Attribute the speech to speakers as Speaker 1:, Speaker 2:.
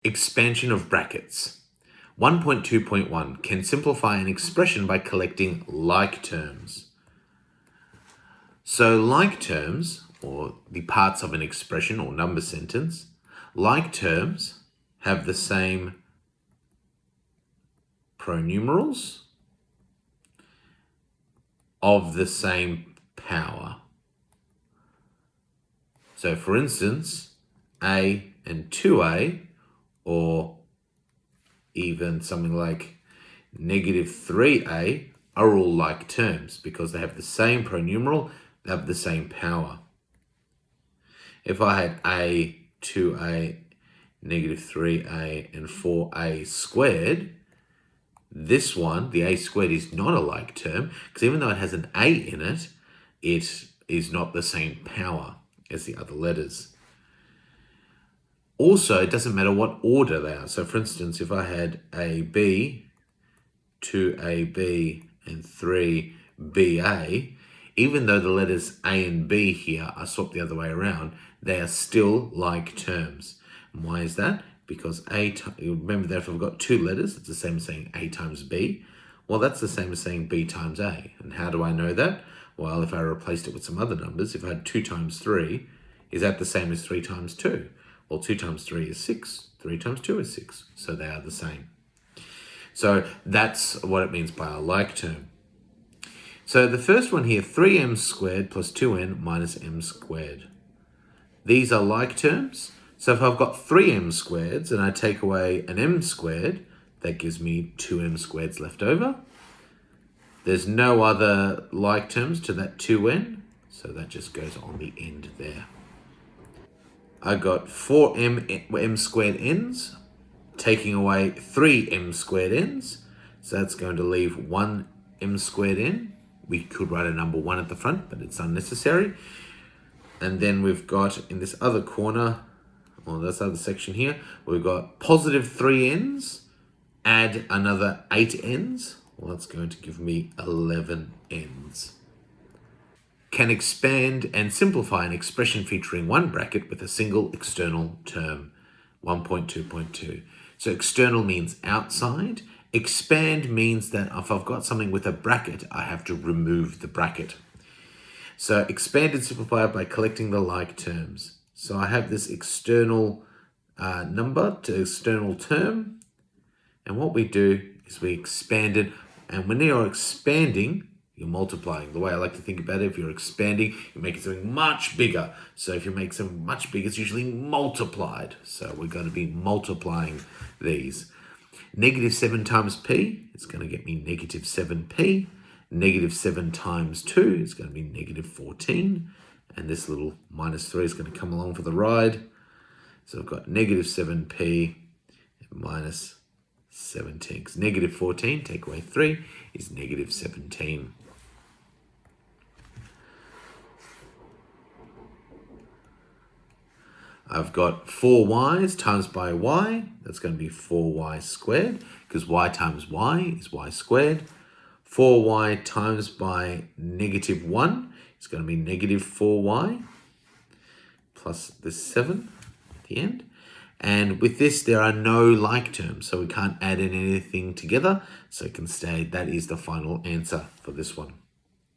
Speaker 1: Expansion of brackets. 1.2.1 can simplify an expression by collecting like terms. So like terms, or the parts of an expression or number sentence, like terms have the same pronumerals of the same power. So for instance, A and 2A, or even something like negative 3A, are all like terms because they have the same pronumeral, they have the same power. If I had A, 2A, negative 3A, and 4A squared, this one, the A squared, is not a like term because even though it has an A in it, it is not the same power as the other letters. Also, it doesn't matter what order they are. So for instance, if I had AB, 2AB, and 3BA, even though the letters A and B here are swapped the other way around, they are still like terms. And why is that? Because remember that if I've got two letters, it's the same as saying A times B. Well, that's the same as saying B times A. And how do I know that? Well, if I replaced it with some other numbers, if I had 2 times 3, is that the same as 3 times 2? Well, 2 times 3 is 6. 3 times 2 is 6. So they are the same. So that's what it means by a like term. So the first one here, 3m squared plus 2n minus m squared. These are like terms. So if I've got 3m squareds and I take away an m squared, that gives me 2m squareds left over. There's no other like terms to that 2n, so that just goes on the end there. I got 4m squared n's, taking away 3m squared n's, so that's going to leave 1m squared n. We could write a number 1 at the front, but it's unnecessary. And then we've got in this other corner, or this other section here, we've got positive 3n's, add another 8n's. Well, that's going to give me 11n's. Can expand and simplify an expression featuring one bracket with a single external term. 1.2.2. So external means outside. Expand means that if I've got something with a bracket, I have to remove the bracket. So expand and simplify by collecting the like terms. So I have this external number to external term. And what we do is we expand it. And when you're expanding, you're multiplying. The way I like to think about it, if you're expanding, you're making something much bigger. So if you make something much bigger, it's usually multiplied. So we're going to be multiplying these. Negative 7 times p is going to get me negative 7p. Negative 7 times 2 is going to be negative 14. And this little minus 3 is going to come along for the ride. So I've got negative 7p minus 17. Because negative 14, take away 3, is negative 17. I've got 4y's times by y. That's going to be 4y squared, because y times y is y squared. 4y times by negative 1 is going to be negative 4y, plus this 7 at the end. And with this, there are no like terms, so we can't add in anything together. So it can stay, that is the final answer for this one.